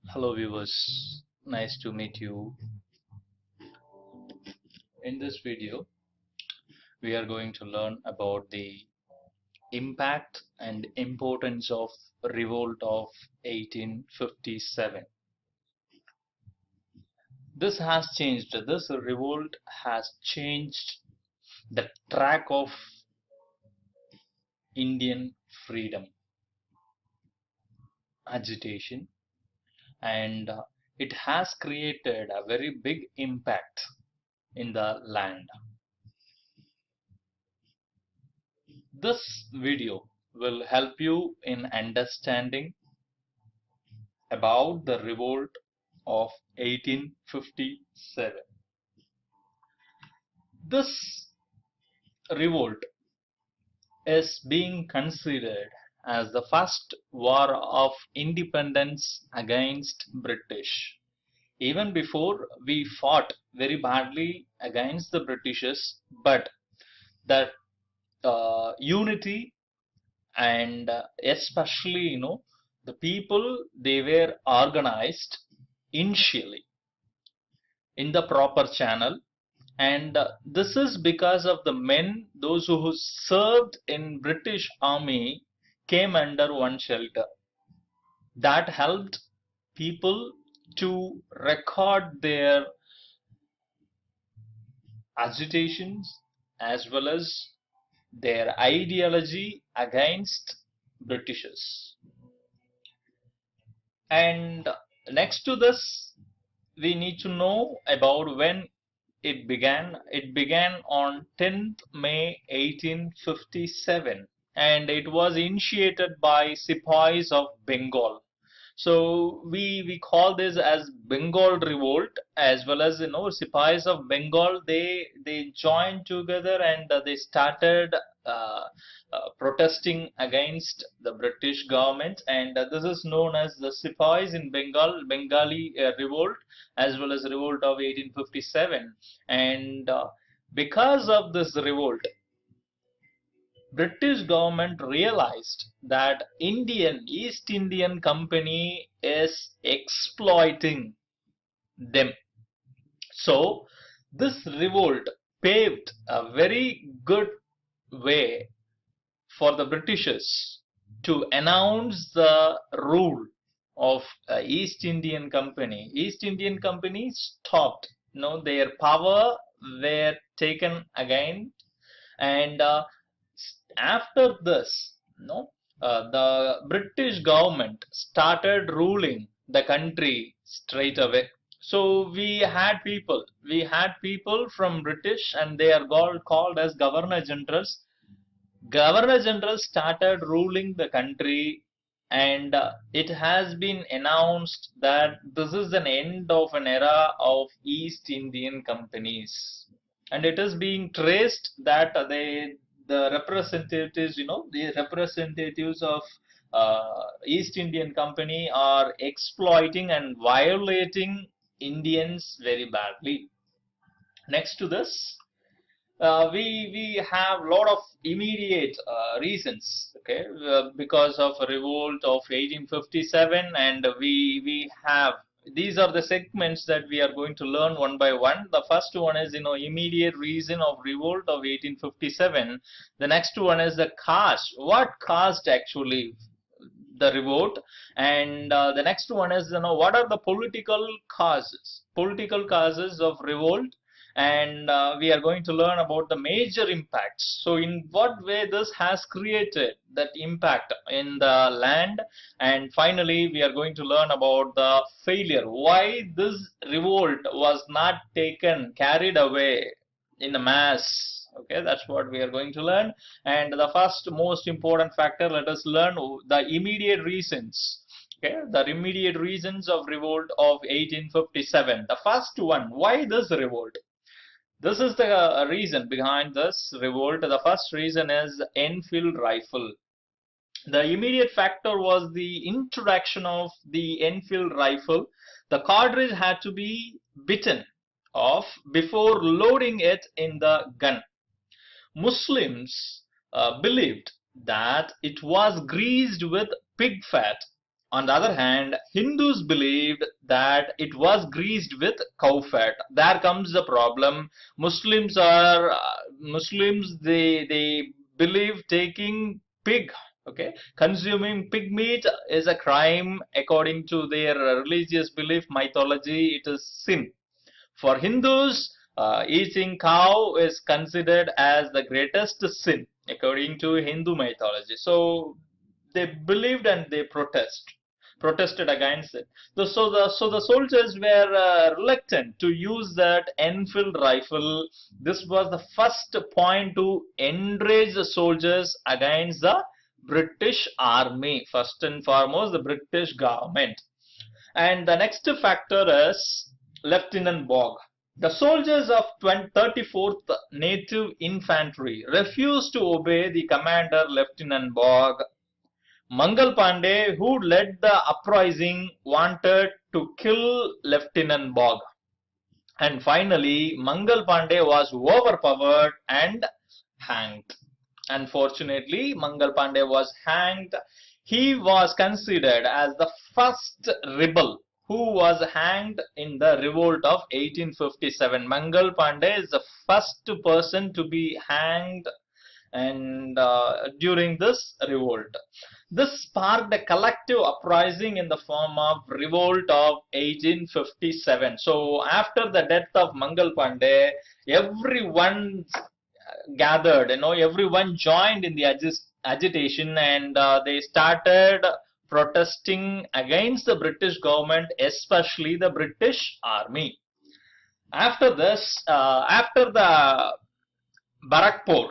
Hello viewers, nice to meet you. In this video, we are going to learn about the impact and importance of revolt of 1857. This revolt has changed the track of Indian freedom agitation, and it has created a very big impact in the land. This video will help you in understanding about the revolt of 1857. This revolt is being considered as the first war of independence against British. Even before, we fought very badly against the Britishers, but that unity and especially the people, they were organized initially in the proper channel, and this is because of the men, those who served in British army, came under one shelter. That helped people to record their agitations as well as their ideology against Britishers. And next to this, we need to know about when it began. It began on 10th May 1857, and it was initiated by Sepoys of Bengal. So we call this as Bengal Revolt, as well as Sepoys of Bengal. They joined together and they started protesting against the British government, and this is known as the Sepoys in Bengali Revolt, as well as Revolt of 1857. And because of this revolt, British government realized that East Indian Company is exploiting them. So this revolt paved a very good way for the Britishers to announce the rule of East Indian Company. East Indian Company stopped. Their power were taken again, and after this, the British government started ruling the country straight away. So we had people from British, and they are called as Governor Generals. Governor General started ruling the country, and it has been announced that this is an end of an era of East Indian companies, and it is being traced that the representatives, the representatives of East Indian Company are exploiting and violating Indians very badly. Next to this, we have a lot of immediate reasons, okay, because of a revolt of 1857, and we have, these are the segments that we are going to learn one by one. The first one is immediate reason of revolt of 1857. The next one is the cause, what caused actually the revolt, and the next one is what are the political causes of revolt, and we are going to learn about the major impacts. So in what way this has created that impact in the land, and finally we are going to learn about the failure, why this revolt was not carried away in a mass. Okay, that's what we are going to learn. And the first most important factor, let us learn the immediate reasons. Okay, the immediate reasons of revolt of 1857. The first one, why this revolt? This is the reason behind this revolt. The first reason is Enfield rifle. The immediate factor was the introduction of the Enfield rifle. The cartridge had to be bitten off before loading it in the gun. Muslims believed that it was greased with pig fat. On the other hand, Hindus believed that it was greased with cow fat. There comes the problem. Muslims, they believe taking pig, okay, consuming pig meat is a crime according to their religious belief mythology. It is sin. For Hindus, eating cow is considered as the greatest sin according to Hindu mythology. So they believed and they protested against it. So the soldiers were reluctant to use that Enfield rifle. This was the first point to enrage the soldiers against the British army. First and foremost, the British government. And the next factor is Lieutenant Bogg. The soldiers of 34th Native Infantry refused to obey the commander Lieutenant Bogg. Mangal Pandey, who led the uprising, wanted to kill Lieutenant Bogg. And finally, Mangal Pandey was overpowered and hanged. Unfortunately, Mangal Pandey was hanged. He was considered as the first rebel who was hanged in the revolt of 1857. Mangal Pandey is the first person to be hanged and during this revolt. This sparked a collective uprising in the form of revolt of 1857. So after the death of Mangal Pandey, everyone gathered, everyone joined in the agitation, and they started protesting against the British government, especially the British army. After this, after the Barakpur,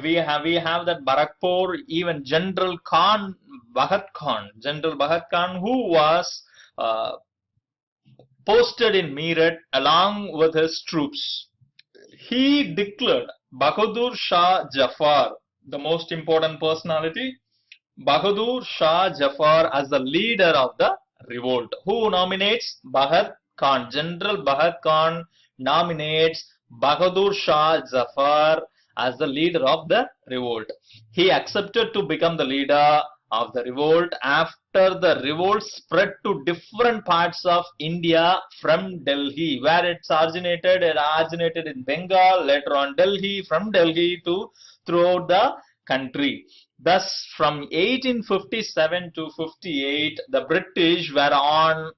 we have that Barakpur, even General Bahat Khan, who was posted in Meerut along with his troops. He declared Bahadur Shah Jafar, the most important personality, Bahadur Shah Jafar, as the leader of the revolt. Who nominates? Bahat Khan. General Bahat Khan nominates Bahadur Shah Jafar as the leader of the revolt. He accepted to become the leader of the revolt after the revolt spread to different parts of India from Delhi, where it originated. It originated in Bengal, later on Delhi, from Delhi to throughout the country. Thus, from 1857 to 58, the British were on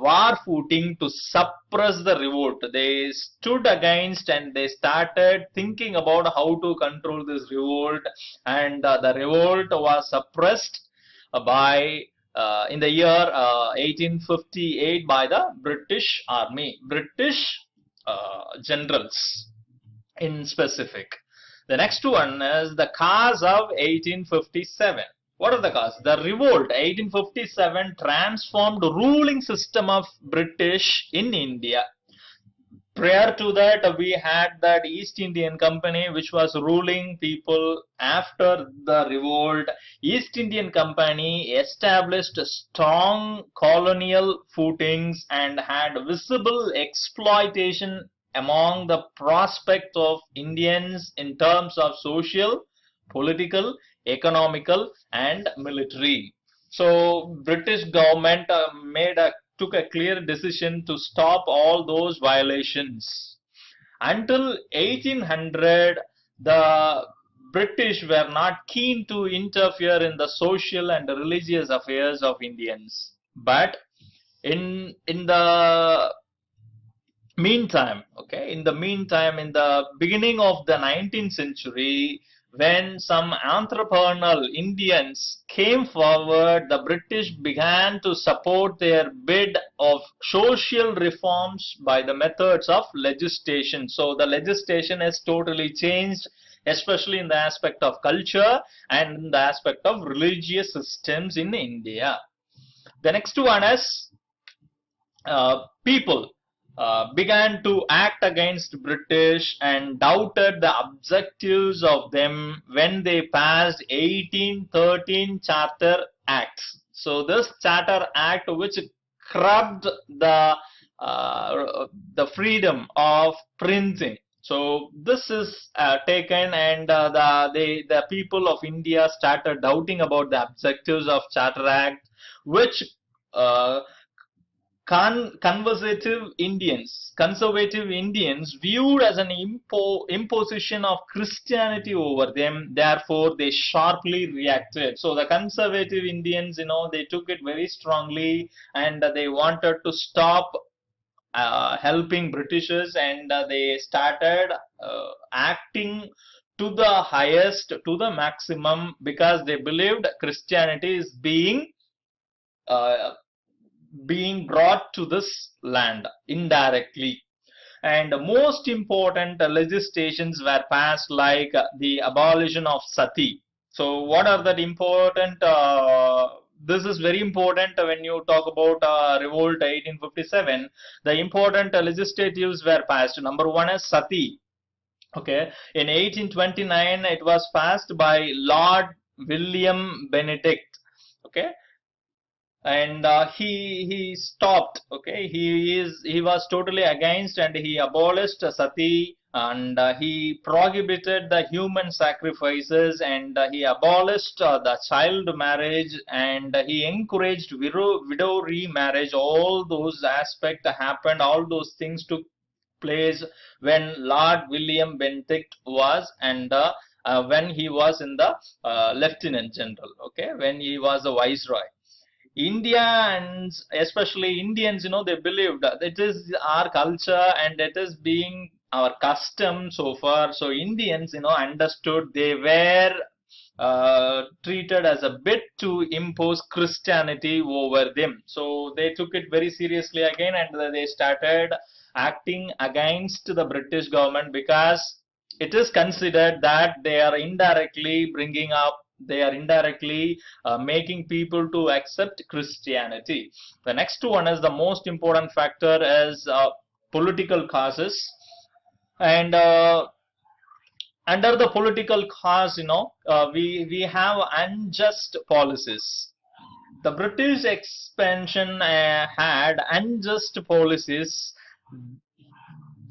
war footing to suppress the revolt. They stood against and they started thinking about how to control this revolt, and the revolt was suppressed by in the year 1858 by the British army, British generals in specific. The next one is the cause of 1857. What are the cause? The revolt 1857 transformed the ruling system of British in India. Prior to that, we had that East Indian Company which was ruling people. After the revolt, East Indian Company established strong colonial footings and had visible exploitation among the prospect of Indians in terms of social, political, economical and military. So British government took a clear decision to stop all those violations. Until 1800, the British were not keen to interfere in the social and religious affairs of Indians. But in the meantime, in the beginning of the 19th century, when some entrepreneurial Indians came forward, the British began to support their bid of social reforms by the methods of legislation. So the legislation has totally changed, especially in the aspect of culture and in the aspect of religious systems in India. The next one is people. began to act against British and doubted the objectives of them when they passed 1813 Charter Acts. So this Charter Act, which curbed the freedom of printing. So this is taken, and the people of India started doubting about the objectives of Charter Act, which uh, conservative Indians viewed as an imposition of Christianity over them. Therefore, they sharply reacted. So the conservative Indians, they took it very strongly, and they wanted to stop helping Britishers, and they started acting to the highest, to the maximum, because they believed Christianity is uh, being brought to this land indirectly. And most important legislations were passed, like the abolition of Sati. So what are that important? This is very important when you talk about revolt 1857. The important legislatives were passed. Number one is Sati. Okay, in 1829 it was passed by Lord William Benedict. Okay, and he stopped. Okay, he was totally against, and he abolished sati, and he prohibited the human sacrifices, and he abolished the child marriage, and he encouraged widow remarriage. All those aspects happened, all those things took place when Lord William Bentinck was, and when he was in the lieutenant general. Okay, when he was a viceroy. India, and especially Indians, they believed that it is our culture and it is being our custom so far. So Indians, understood they were treated as a bit to impose Christianity over them. So they took it very seriously again, and they started acting against the British government, because it is considered that they are indirectly making people to accept Christianity. The next one is the most important factor is political causes. And under the political cause, we have unjust policies. The British expansion had unjust policies,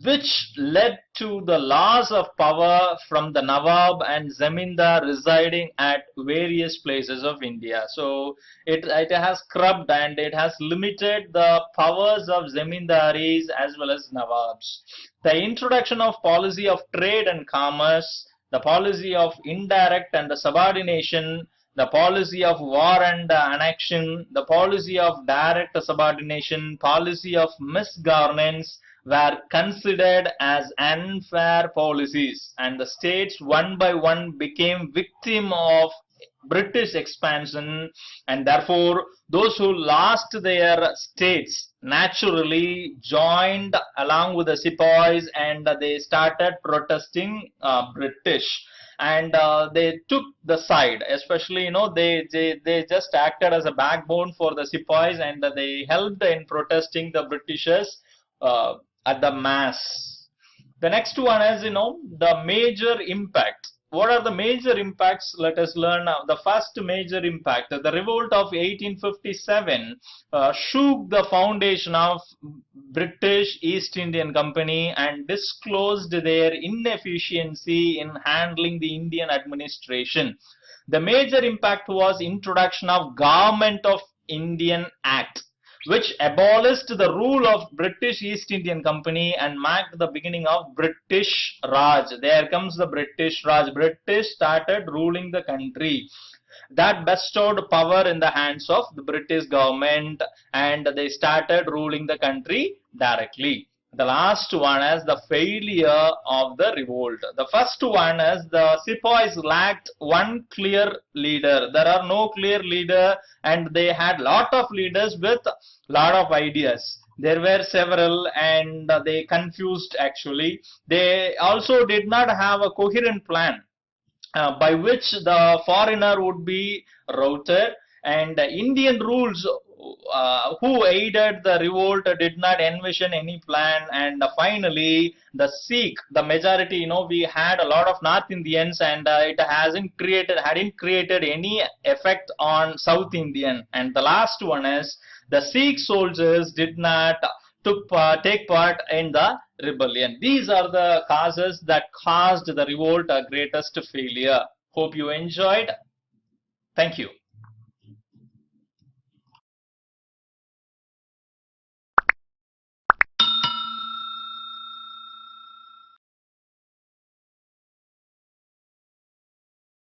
which led to the loss of power from the Nawab and Zamindar residing at various places of India. So it has scrubbed and it has limited the powers of Zamindaris as well as Nawabs. The introduction of policy of trade and commerce, the policy of indirect and subordination, the policy of war and annexion, the policy of direct subordination, policy of misgovernance, were considered as unfair policies, and the states one by one became victim of British expansion, and therefore those who lost their states naturally joined along with the sepoys, and they started protesting British, and they took the side. Especially, they just acted as a backbone for the sepoys, and they helped in protesting the Britishers uh, at the mass. The next one is, the major impact. What are the major impacts? Let us learn now. The first major impact, the revolt of 1857 shook the foundation of British East Indian Company and disclosed their inefficiency in handling the Indian administration. The major impact was introduction of Government of Indian Act, which abolished the rule of British East Indian Company and marked the beginning of British Raj. There comes the British Raj. British started ruling the country. That bestowed power in the hands of the British government, and they started ruling the country directly. The last one is the failure of the revolt. The first one is the sepoys lacked one clear leader. There are no clear leader, and they had lot of leaders with lot of ideas. There were several, and they confused actually. They also did not have a coherent plan by which the foreigner would be routed, and Indian rules who aided the revolt did not envision any plan, and finally the Sikh, the majority, we had a lot of North Indians, and it hadn't created any effect on South Indian. And the last one is the Sikh soldiers did not take part in the rebellion. These are the causes that caused the revolt a greatest failure. Hope you enjoyed. Thank you.